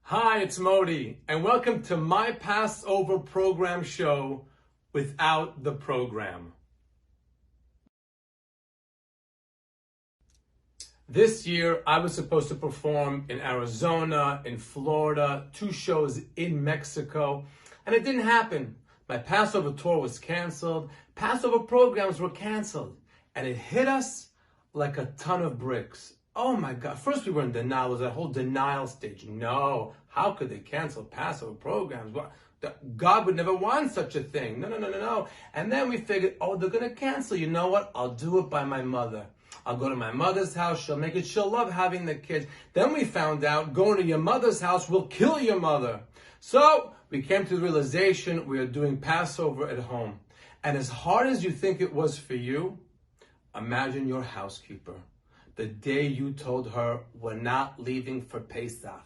Hi, it's Modi, and welcome to my Passover program show, Without the Program. This year, I was supposed to perform in Arizona, in Florida, 2 shows in Mexico, and it didn't happen. My Passover tour was canceled, Passover programs were canceled, and it hit us like a ton of bricks. Oh my God. First we were in denial. It was that whole denial stage. No, how could they cancel Passover programs? God would never want such a thing. No. And then we figured, they're going to cancel. You know what? I'll do it by my mother. I'll go to my mother's house. She'll make it. She'll love having the kids. Then we found out going to your mother's house will kill your mother. So we came to the realization we are doing Passover at home. And as hard as you think it was for you, imagine your housekeeper. The day you told her, we're not leaving for Pesach.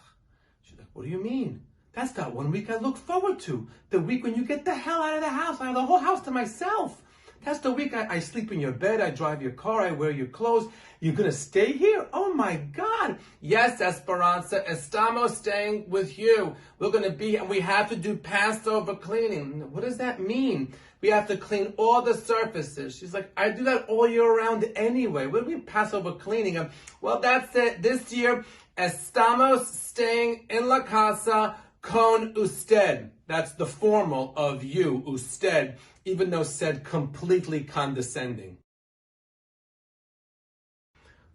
She's like, what do you mean? That's that 1 week I look forward to. The week when you get the hell out of the house. I have the whole house to myself. That's the week I sleep in your bed, I drive your car, I wear your clothes. You're going to stay here? Oh my God. Yes, Esperanza, estamos staying with you. We're going to be, and we have to do Passover cleaning. What does that mean? We have to clean all the surfaces. She's like, I do that all year round anyway. What do we mean Passover cleaning? Well, that's it. This year, estamos staying in la casa con usted. That's the formal of you, usted, even though said completely condescending.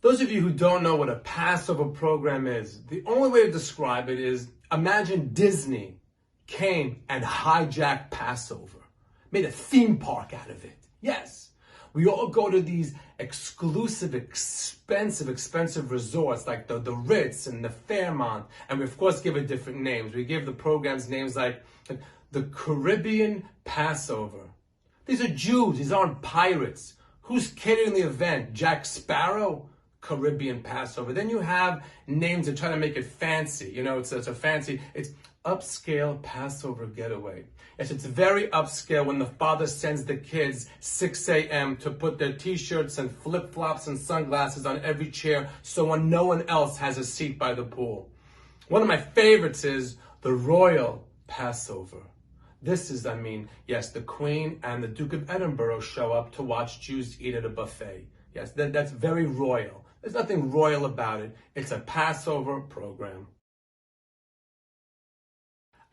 Those of you who don't know what a Passover program is, the only way to describe it is imagine Disney came and hijacked Passover, made a theme park out of it. Yes, we all go to these exclusive, expensive resorts like the Ritz and the Fairmont, and we of course give it different names. We give the programs names like the Caribbean Passover. These are Jews, these aren't pirates. Who's catering the event? Jack Sparrow? Caribbean Passover. Then you have names that try to make it fancy. You know, it's a fancy, it's upscale Passover getaway. Yes, it's very upscale when the father sends the kids 6 a.m. to put their t-shirts and flip-flops and sunglasses on every chair so when no one else has a seat by the pool. One of my favorites is the Royal Passover. This is, yes, the Queen and the Duke of Edinburgh show up to watch Jews eat at a buffet. Yes, that's very royal. There's nothing royal about it. It's a Passover program.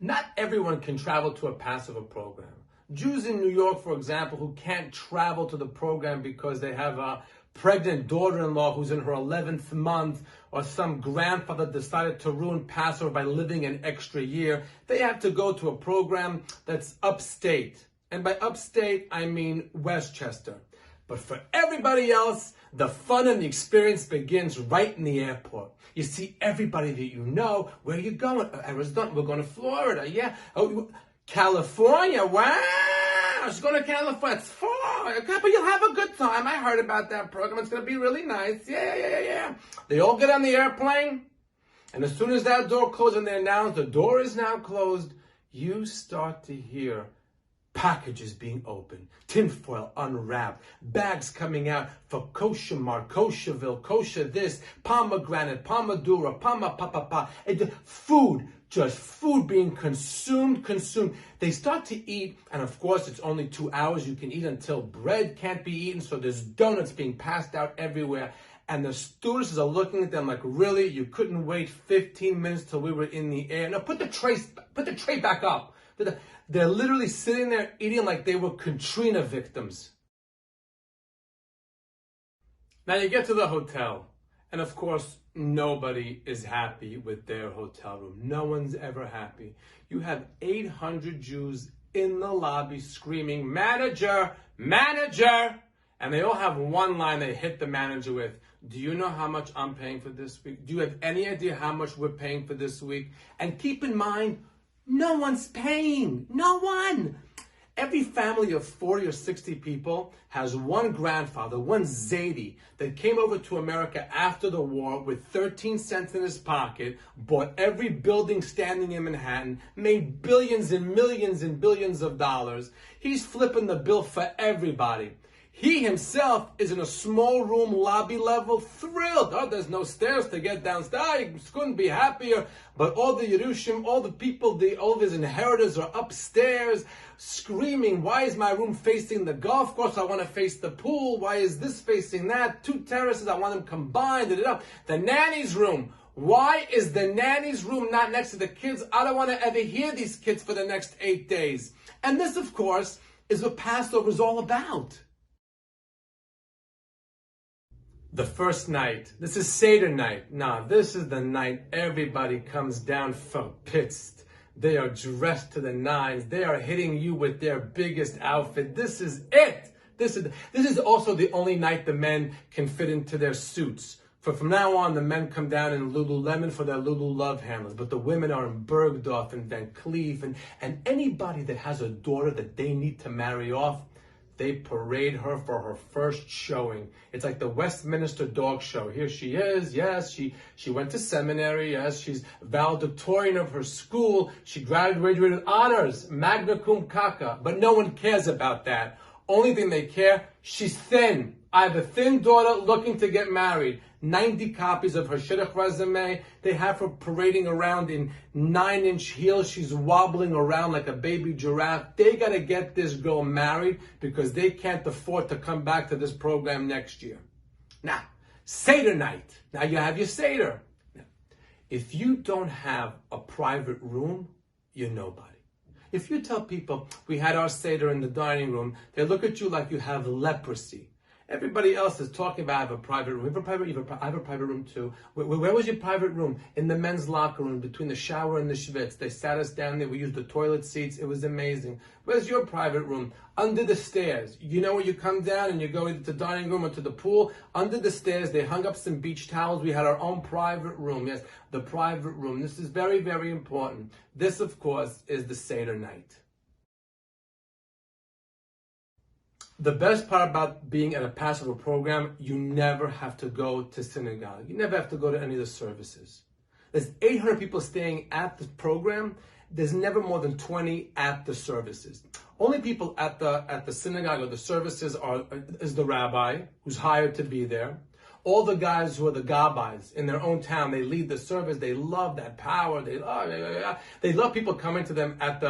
Not everyone can travel to a Passover program. Jews in New York, for example, who can't travel to the program because they have a pregnant daughter-in-law who's in her 11th month, or some grandfather decided to ruin Passover by living an extra year, they have to go to a program that's upstate. And by upstate, I mean Westchester. But for everybody else, the fun and the experience begins right in the airport. You see everybody that you know. Where are you going? Arizona. We're going to Florida. Yeah. Oh, California. Wow. She's going to California. It's far. Okay, but you'll have a good time. I heard about that program. It's going to be really nice. Yeah. They all get on the airplane. And as soon as that door closes and they announce the door is now closed, you start to hear packages being opened, tinfoil unwrapped, bags coming out for Kosher Mart, Kosherville, Kosher this, pomegranate, Pomodura, Papa, and food being consumed. They start to eat, and of course it's only 2 hours you can eat until bread can't be eaten, so there's donuts being passed out everywhere. And the stewardesses are looking at them like, really? You couldn't wait 15 minutes till we were in the air? No, put the tray back up. They're literally sitting there eating like they were Katrina victims. Now you get to the hotel, and of course, nobody is happy with their hotel room. No one's ever happy. You have 800 Jews in the lobby screaming, manager, manager! And they all have one line they hit the manager with. Do you know how much I'm paying for this week? Do you have any idea how much we're paying for this week? And keep in mind, no one's paying. No one. Every family of 40 or 60 people has one grandfather, one Zaidi, that came over to America after the war with 13 cents in his pocket, bought every building standing in Manhattan, made billions and millions and billions of dollars. He's flipping the bill for everybody. He himself is in a small room, lobby level, thrilled. Oh, there's no stairs to get downstairs. He couldn't be happier. But all the Yerushim, all the people, all of his inheritors are upstairs screaming, why is my room facing the golf course? I want to face the pool. Why is this facing that? 2 terraces, I want them combined. The nanny's room. Why is the nanny's room not next to the kids? I don't want to ever hear these kids for the next 8 days. And this, of course, is what Passover is all about. The first night, this is Seder night. Nah, this is the night everybody comes down verpitzt. They are dressed to the nines. They are hitting you with their biggest outfit. This is it. This is also the only night the men can fit into their suits. From now on, the men come down in Lululemon for their Lulu love handlers, but the women are in Bergdorf and Van Cleef, and anybody that has a daughter that they need to marry off, they parade her for her first showing. It's like the Westminster Dog Show. Here she is. Yes, she went to seminary. Yes, she's valedictorian of her school. She graduated with honors, magna cum caca. But no one cares about that. Only thing they care, she's thin. I have a thin daughter looking to get married. 90 copies of her shidduch resume. They have her parading around in 9-inch heels. She's wobbling around like a baby giraffe. They got to get this girl married because they can't afford to come back to this program next year. Now, Seder night. Now you have your Seder. Now, if you don't have a private room, you're nobody. If you tell people, we had our Seder in the dining room, they look at you like you have leprosy. Everybody else is talking about I have a private room. I have a private room too. Where was your private room? In the men's locker room, between the shower and the schwitz. They sat us down there. We used the toilet seats. It was amazing. Where's your private room? Under the stairs. You know where you come down and you go into the dining room or to the pool? Under the stairs, they hung up some beach towels. We had our own private room. Yes, the private room. This is very, very important. This, of course, is the Seder night. The best part about being at a Passover program, you never have to go to synagogue. You never have to go to any of the services. There's 800 people staying at the program. There's never more than 20 at the services. Only people at the synagogue or the services is the rabbi who's hired to be there. All the guys who are the gabbais in their own town, they lead the service. They love that power. They love people coming to them at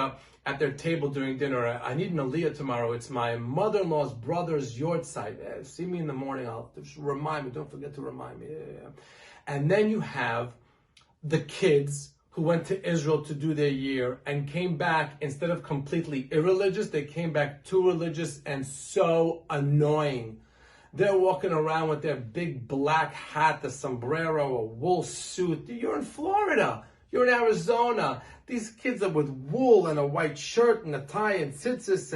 their table during dinner. I need an aliyah tomorrow. It's my mother-in-law's brother's yortzeit. See me in the morning. Just remind me. Don't forget to remind me. And then you have the kids who went to Israel to do their year and came back, instead of completely irreligious, they came back too religious and so annoying. They're walking around with their big black hat, the sombrero, a wool suit. You're in Florida. You're in Arizona. These kids are with wool and a white shirt and a tie and tzitzis,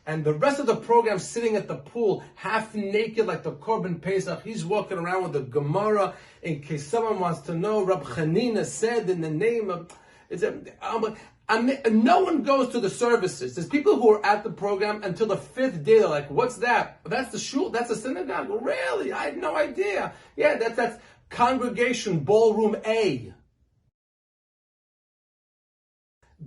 and the rest of the program sitting at the pool, half naked like the Korban Pesach. He's walking around with a Gemara in case someone wants to know. Rab Chanina said in the name of... no one goes to the services. There's people who are at the program until the 5th day. They're like, what's that? That's the shul? That's a synagogue? Really? I had no idea. Yeah, that's Congregation Ballroom A.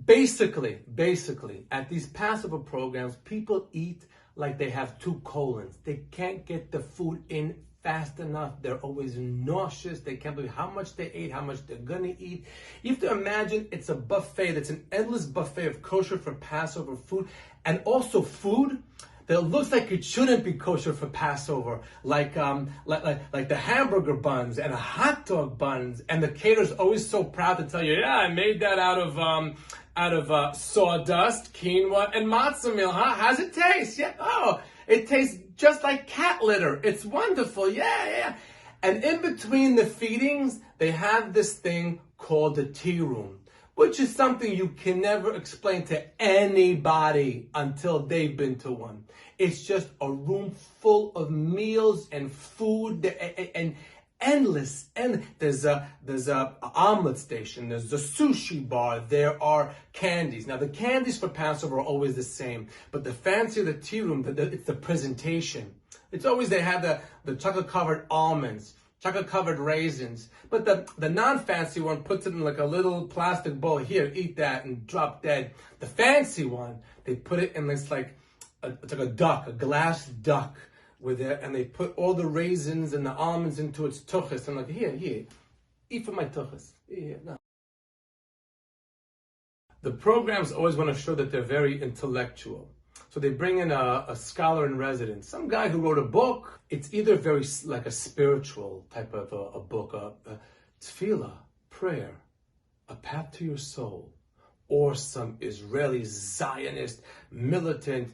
Basically, at these Passover programs, people eat like they have 2 colons. They can't get the food in fast enough. They're always nauseous. They can't believe how much they ate, how much they're gonna eat. You have to imagine it's a buffet. That's an endless buffet of kosher for Passover food, and also food that looks like it shouldn't be kosher for Passover, like the hamburger buns and the hot dog buns. And the caterer's always so proud to tell you, yeah, I made that out of sawdust, quinoa, and matzah meal. Huh? How's it taste? Yeah. Oh, it tastes just like cat litter. It's wonderful. Yeah. And in between the feedings, they have this thing called the tea room, which is something you can never explain to anybody until they've been to one. It's just a room full of meals and food and endless. And there's a omelet station. There's a sushi bar. There are candies. Now the candies for Passover are always the same, but the fancier the tea room, it's the presentation. It's always they have the chocolate covered almonds, chocolate covered raisins, but the non-fancy one puts it in like a little plastic bowl. Here, eat that and drop dead. The fancy one, they put it in this it's like a duck, a glass duck with it, and they put all the raisins and the almonds into its tuchus. I'm like, here, eat from my tuchus. Here, no. The programs always want to show that they're very intellectual. So they bring in a scholar in residence, some guy who wrote a book. It's either very like a spiritual type of a book, a tefillah, prayer, a path to your soul, or some Israeli Zionist, militant,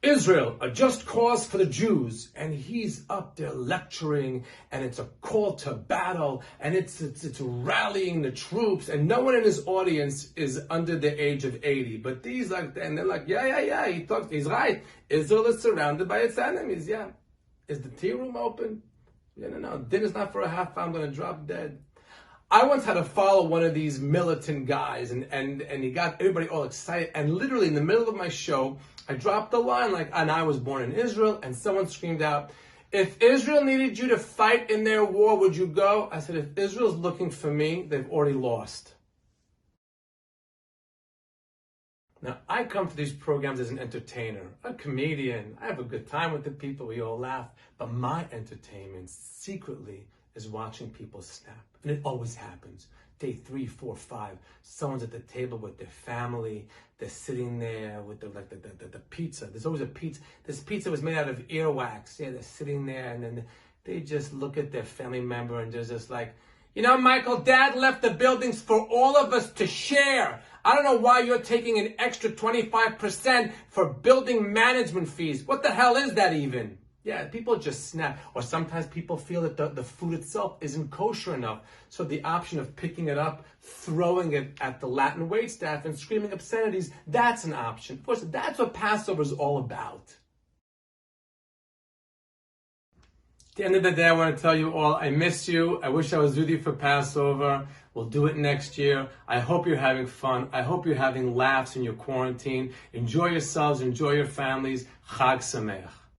Israel, a just cause for the Jews. And he's up there lecturing, and it's a call to battle, and it's rallying the troops, and no one in his audience is under the age of 80. But these and they're like, yeah, he's right. Israel is surrounded by its enemies, yeah. Is the tea room open? No, dinner's not for a half hour, I'm gonna drop dead. I once had to follow one of these militant guys, and he got everybody all excited. And literally in the middle of my show, I dropped the line and I was born in Israel, and someone screamed out, "If Israel needed you to fight in their war, would you go?" I said, "If Israel's looking for me, they've already lost." Now, I come to these programs as an entertainer, a comedian. I have a good time with the people, we all laugh. But my entertainment secretly is watching people snap. And it always happens. Day 3, 4, 5, someone's at the table with their family. They're sitting there with the pizza. There's always a pizza. This pizza was made out of earwax. Yeah, they're sitting there, and then they just look at their family member, and they're just like, Michael, Dad left the buildings for all of us to share. I don't know why you're taking an extra 25% for building management fees. What the hell is that even? Yeah, people just snap. Or sometimes people feel that the food itself isn't kosher enough. So the option of picking it up, throwing it at the Latin waitstaff and screaming obscenities, that's an option. Of course, that's what Passover is all about. At the end of the day, I want to tell you all, I miss you. I wish I was with you for Passover. We'll do it next year. I hope you're having fun. I hope you're having laughs in your quarantine. Enjoy yourselves. Enjoy your families. Chag Sameach.